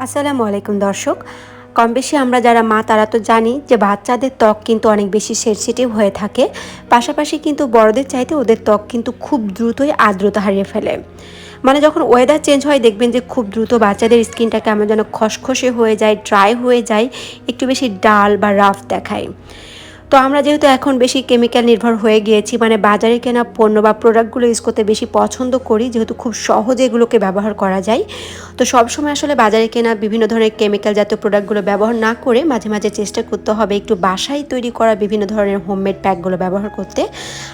আসসালামু আলাইকুম দর্শক। কম বেশি আমরা যারা মা তারা তো জানি যে বাচ্চাদের ত্বক কিন্তু অনেক বেশি সেনসিটিভ হয়ে থাকে। পাশাপাশি কিন্তু বড়দের চাইতে ওদের ত্বক কিন্তু খুব দ্রুতই আর্দ্রতা হারিয়ে ফেলে। মানে যখন ওয়েদার চেঞ্জ হয় দেখবেন যে খুব দ্রুত বাচ্চাদের স্কিনটা কেমন যেন খসখসে হয়ে যায়, ড্রাই হয়ে যায়, একটু বেশি ডাল বা রাফ দেখায়। তো আমরা যেহেতু এখন বেশি কেমিক্যাল নির্ভর হয়ে গিয়েছি, মানে বাজারে কেনা পণ্য বা প্রোডাক্টগুলো ইউজ করতে বেশি পছন্দ করি, যেহেতু খুব সহজে এগুলোকে ব্যবহার করা যায়। তো সবসময় আসলে বাজারে কেনা বিভিন্ন ধরনের কেমিক্যাল জাতীয় প্রোডাক্টগুলো ব্যবহার না করে মাঝে মাঝে চেষ্টা করতে হবে একটু বাসায় তৈরি করা বিভিন্ন ধরনের হোমমেড প্যাকগুলো ব্যবহার করতে।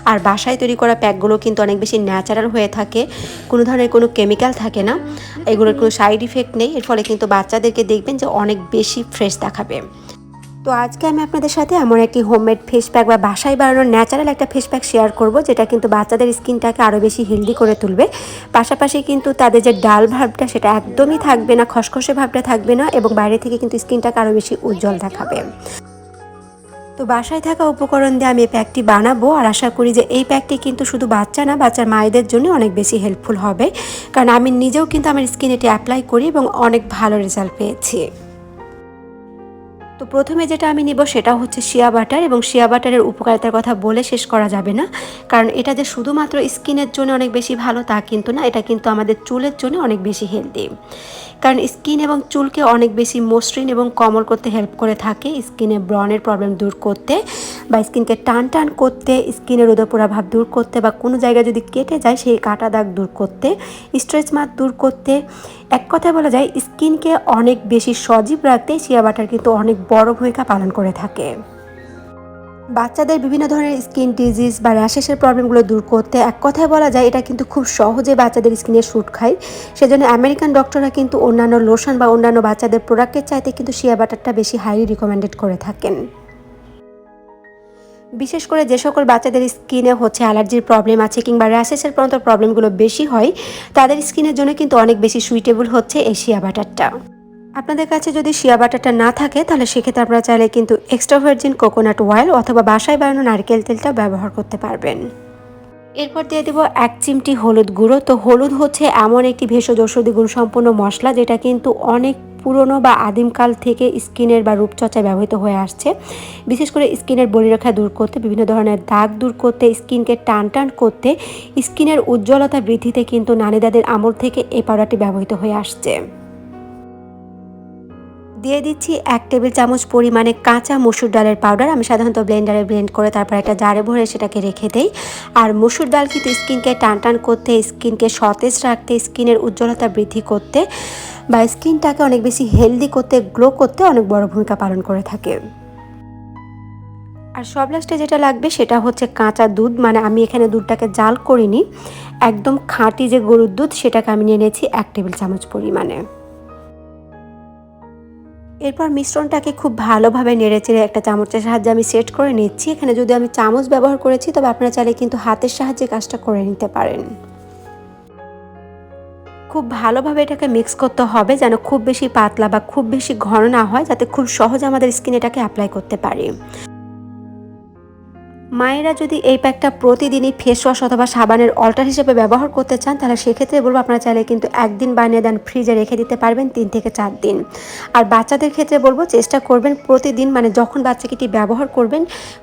আর বাসায় তৈরি করা প্যাকগুলো কিন্তু অনেক বেশি ন্যাচারাল হয়ে থাকে, কোনো ধরনের কোনো কেমিক্যাল থাকে না, এগুলোর কোনো সাইড ইফেক্ট নেই। এর ফলে কিন্তু বাচ্চাদেরকে দেখবেন যে অনেক বেশি ফ্রেশ দেখাবে। তো আজকে আমি আপনাদের সাথে এমন একটি হোমমেড ফেস প্যাক বা বাসায় বানানোর ন্যাচারাল একটা ফেস প্যাক শেয়ার করব, যেটা কিন্তু বাচ্চাদের স্কিনটাকে আরও বেশি হেলদি করে তুলবে। পাশাপাশি কিন্তু তাদের যে ডাল ভাবটা সেটা একদমই থাকবে না, খসখসে ভাবটা থাকবে না, এবং বাইরে থেকে কিন্তু স্কিনটাকে আরও বেশি উজ্জ্বল দেখাবে। তো বাসায় থাকা উপকরণ দিয়ে আমি এই প্যাকটি বানাবো, আর আশা করি যে এই প্যাকটি কিন্তু শুধু বাচ্চা না, বাচ্চার মায়েদের জন্য অনেক বেশি হেল্পফুল হবে, কারণ আমি নিজেও কিন্তু আমার স্কিনে এটি অ্যাপ্লাই করি এবং অনেক ভালো রেজাল্ট পেয়েছি। তো প্রথমে যেটা আমি নিব সেটা হচ্ছে শিয়া বাটার, এবং শিয়া বাটারের উপকারিতার কথা বলে শেষ করা যাবে না, কারণ এটা যে শুধুমাত্র স্কিনের জন্য অনেক বেশি ভালো তা কিন্তু না, এটা কিন্তু আমাদের চুলের জন্য অনেক বেশি হেলদি। কারণ স্কিন এবং চুলকে অনেক বেশি মসৃণ এবং কোমল করতে হেল্প করে থাকে, স্কিনে ব্রণের প্রবলেম দূর করতে, বা স্কিনকে টান টান করতে, স্কিনের রোদপুরা ভাব দূর করতে, বা কোনো জায়গায় যদি কেটে যায় সেই কাটা দাগ দূর করতে, স্ট্রেচ মার্ক দূর করতে। এক কথায় বলা যায় স্কিনকে অনেক বেশি সজীব রাখতে শিয়া বাটার কিন্তু অনেক বড় ভূমিকা পালন করে থাকে। বাচ্চাদের বিভিন্ন ধরনের স্কিন ডিজিজ বা র্যাশেসের প্রবলেমগুলো দূর করতে এক কথায় বলা যায় এটা কিন্তু খুব সহজে বাচ্চাদের স্কিনে শ্যুট খায়। সেজন্য আমেরিকান ডক্টররা কিন্তু অন্যান্য লোশন বা অন্যান্য বাচ্চাদের প্রোডাক্টের চাইতে কিন্তু শিয়া বাটারটা বেশি হাইলি রিকমেন্ডেড করে থাকেন। বিশেষ করে যে সকল বাচ্চাদের স্কিনে হচ্ছে অ্যালার্জির প্রবলেম আছে কিংবা র্যাশেসের প্রবলেমগুলো বেশি হয়, তাদের স্কিনের জন্য কিন্তু অনেক বেশি সুইটেবল হচ্ছে এই শিয়া বাটারটা। আপনাদের কাছে যদি শিয়া বাটারটা না থাকে তাহলে সেক্ষেত্রে আপনারা চাইলে কিন্তু এক্সট্রা ভার্জিন কোকোনাট অয়েল অথবা বাসায় বানানো নারকেল তেলটা ব্যবহার করতে পারবেন। এরপর দিয়ে দেব 1 চিমটি হলুদ গুঁড়ো। তো হলুদ হচ্ছে এমন একটি ভেষজ ঔষধি গুণসম্পন্ন মশলা, যেটা কিন্তু অনেক পুরনো বা আদিমকাল থেকে স্কিনের বা রূপচর্চায় ব্যবহৃত হয়ে আসছে। বিশেষ করে স্কিনের বলিরেখা দূর করতে, বিভিন্ন ধরনের দাগ দূর করতে, স্কিনকে টান টান করতে, স্কিনের উজ্জ্বলতা বৃদ্ধিতে কিন্তু নানি দাদির আমল থেকে এই পাউডারটি ব্যবহৃত হয়ে আসছে। দিয়ে দিচ্ছি 1 টেবিল চামচ পরিমাণে কাঁচা মসুর ডালের পাউডার। আমি সাধারণত ব্লেন্ডারে ব্লেন্ড করে তারপর একটা জারে ভরে সেটাকে রেখে দেই। আর মসুর ডাল কিন্তু স্কিনকে টান টান করতে, স্কিনকে সতেজ রাখতে, স্কিনের উজ্জ্বলতা বৃদ্ধি করতে বা স্কিনটাকে অনেক বেশি হেলদি করতে, গ্লো করতে অনেক বড় ভূমিকা পালন করে থাকে। আর সব লাস্টে যেটা লাগবে সেটা হচ্ছে কাঁচা দুধ, মানে আমি এখানে দুধটাকে জাল করিনি, একদম খাঁটি যে গরুর দুধ সেটাকে আমি নিয়ে নিয়েছি 1 টেবিল চামচ পরিমাণে। এরপর মিশ্রণটাকে খুব ভালোভাবে নেড়েচেড়ে একটা চামচের সাহায্যে আমি সেট করে নিচ্ছি। এখানে যদি আমি চামচ ব্যবহার করেছি, তবে আপনারা চাইলে কিন্তু হাতের সাহায্যে কাজটা করে নিতে পারেন। খুব ভালোভাবে এটাকে মিক্স করতে হবে, যেন খুব বেশি পাতলা বা খুব বেশি ঘন না হয়, যাতে খুব সহজে আমাদের স্কিনে এটাকে অ্যাপ্লাই করতে পারি। মায়েরা যদি এই প্যাকটা প্রতিদিনই ফেস ওয়াশ অথবা সাবানের অল্টার হিসেবে ব্যবহার করতে চান, তাহলে সেক্ষেত্রে বলবো আপনারা চাইলে কিন্তু একদিন বানিয়ে দেন, ফ্রিজে রেখে দিতে পারবেন 3 থেকে 4 দিন। আর বাচ্চাদের ক্ষেত্রে বলবো চেষ্টা করবেন প্রতিদিন, মানে যখন বাচ্চাকে এটি ব্যবহার করবেন,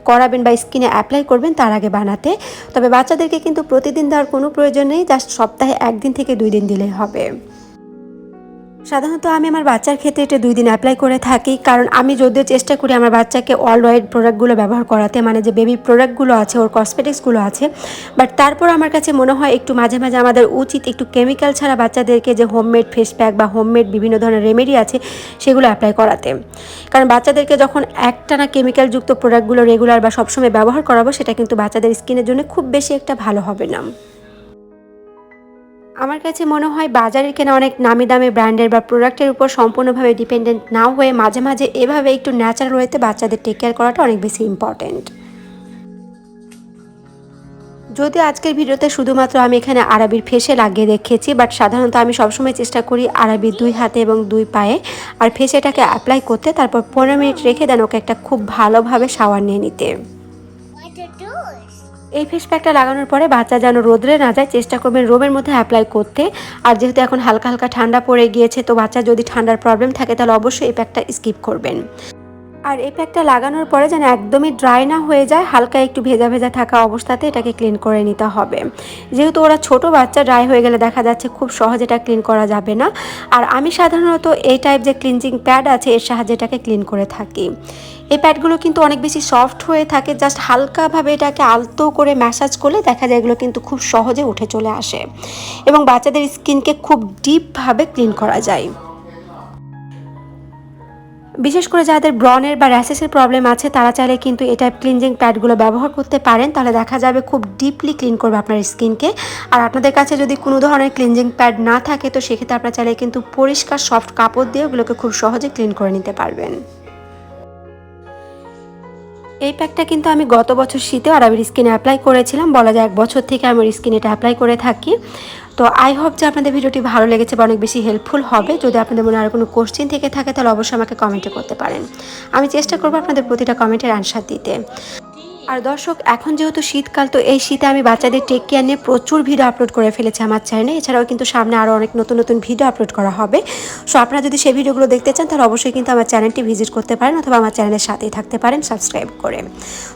করাবেন বা স্কিনে অ্যাপ্লাই করবেন তার আগে বানাতে। তবে বাচ্চাদেরকে কিন্তু প্রতিদিন দেওয়ার কোনো প্রয়োজন নেই, জাস্ট সপ্তাহে 1 দিন থেকে 2 দিন দিলেই হবে। সাধারণত আমি আমার বাচ্চার ক্ষেত্রে এটা 2 দিন অ্যাপ্লাই করে থাকি, কারণ আমি যদিও চেষ্টা করি আমার বাচ্চাকে অল ওয়েট প্রোডাক্টগুলো ব্যবহার করাতে, মানে যে বেবি প্রোডাক্টগুলো আছে, ওর কসমেটিক্সগুলো আছে, বাট তারপর আমার কাছে মনে হয় একটু মাঝে মাঝে আমাদের উচিত একটু কেমিক্যাল ছাড়া বাচ্চাদেরকে যে হোমমেড ফেস প্যাক বা হোমমেড বিভিন্ন ধরনের রেমেডি আছে সেগুলো অ্যাপ্লাই করাতে। কারণ বাচ্চাদেরকে যখন একটানা কেমিক্যালযুক্ত প্রোডাক্টগুলো রেগুলার বা সবসময় ব্যবহার করাবো, সেটা কিন্তু বাচ্চাদের স্কিনের জন্য খুব বেশি একটা ভালো হবে না। আমার কাছে মনে হয় বাজারের কেনা অনেক নামি দামি ব্র্যান্ডের বা প্রোডাক্টের উপর সম্পূর্ণভাবে ডিপেন্ডেন্ট না হয়ে মাঝে মাঝে এভাবে একটু ন্যাচারাল ওয়েতে বাচ্চাদের টেক কেয়ার করাটা অনেক বেশি ইম্পর্ট্যান্ট। যদিও আজকের ভিডিওতে শুধুমাত্র আমি এখানে আরবির ফেসে লাগিয়ে রেখেছি, বাট সাধারণত আমি সবসময় চেষ্টা করি আরবির 2 হাতে এবং 2 পায়ে আর ফেসেটাকে অ্যাপ্লাই করতে, তারপর 15 মিনিট রেখে দেন ওকে একটা খুব ভালোভাবে শাওয়ার নিয়ে নিতে। এই ফেস প্যাকটা লাগানোর পরে বাচ্চা যেন রোদ্রে না যায় চেষ্টা করবেন রুমের মধ্যে অ্যাপ্লাই করতে। আর যেহেতু এখন হালকা হালকা ঠান্ডা পড়ে গিয়েছে, তো বাচ্চা যদি ঠান্ডার প্রবলেম থাকে তাহলে অবশ্যই এই প্যাকটা স্কিপ করবেন। আর এই প্যাকটা লাগানোর পরে যেন একদমই ড্রাই না হয়ে যায়, হালকা একটু ভেজা ভেজা থাকা অবস্থাতে এটাকে ক্লিন করে নিতে হবে। যেহেতু ওরা ছোট বাচ্চা, ড্রাই হয়ে গেলে দেখা যাচ্ছে খুব সহজে এটা ক্লিন করা যাবে না। আর আমি সাধারণত এই টাইপ যে ক্লিনজিং প্যাড আছে এর সাহায্যে এটাকে ক্লিন করে থাকি। এই প্যাডগুলো কিন্তু অনেক বেশি সফট হয়ে থাকে, জাস্ট হালকাভাবে এটাকে আলতো করে ম্যাসাজ করলে দেখা যায় এগুলো কিন্তু খুব সহজে উঠে চলে আসে এবং বাচ্চাদের স্কিনকে খুব ডিপভাবে ক্লিন করা যায়। বিশেষ করে যাদের ব্রনের বা র্যাশেসের প্রবলেম আছে তারা চাইলে কিন্তু এই টাইপ ক্লিনজিং প্যাডগুলো ব্যবহার করতে পারেন, তাহলে দেখা যাবে খুব ডিপলি ক্লিন করবে আপনার স্কিনকে। আর আপনাদের কাছে যদি কোনো ধরনের ক্লিনজিং প্যাড না থাকে তো সেক্ষেত্রে আপনারা চাইলে কিন্তু পরিষ্কার সফট কাপড় দিয়ে ওগুলোকে খুব সহজে ক্লিন করে নিতে পারবেন। এই প্যাকটা কিন্তু আমি গত বছর শীতে আরবির স্কিনে অ্যাপ্লাই করেছিলাম, বলা যায় 1 বছর থেকে আমার স্কিনে এটা অ্যাপ্লাই করে থাকি। তো আই হোপ যে আপনাদের ভিডিওটি ভালো লেগেছে বা অনেক বেশি হেল্পফুল হবে। যদি আপনাদের মনে আরও কোনো কোশ্চেন থেকে থাকে তাহলে অবশ্যই আমাকে কমেন্টে করতে পারেন, আমি চেষ্টা করবো আপনাদের প্রতিটা কমেন্টের আনসার দিতে। আর দর্শক, এখন যেহেতু শীতকাল, তো এই শীতে আমি বাচ্চাদের টেক কেয়ার নিয়ে প্রচুর ভিডিও আপলোড করে ফেলেছি আমার চ্যানেলে। এছাড়াও কিন্তু সামনে আরও অনেক নতুন নতুন ভিডিও আপলোড করা হবে। সো আপনারা যদি সেই ভিডিওগুলো দেখতে চান তাহলে অবশ্যই কিন্তু আমার চ্যানেলটি ভিজিট করতে পারেন অথবা আমার চ্যানেলের সাথেই থাকতে পারেন সাবস্ক্রাইব করে।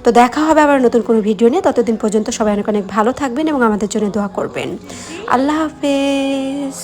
তো দেখা হবে আবার নতুন কোনো ভিডিও নিয়ে। ততদিন পর্যন্ত সবাই অনেক অনেক ভালো থাকবেন এবং আমাদের জন্য দোয়া করবেন। আল্লাহ হাফেজ।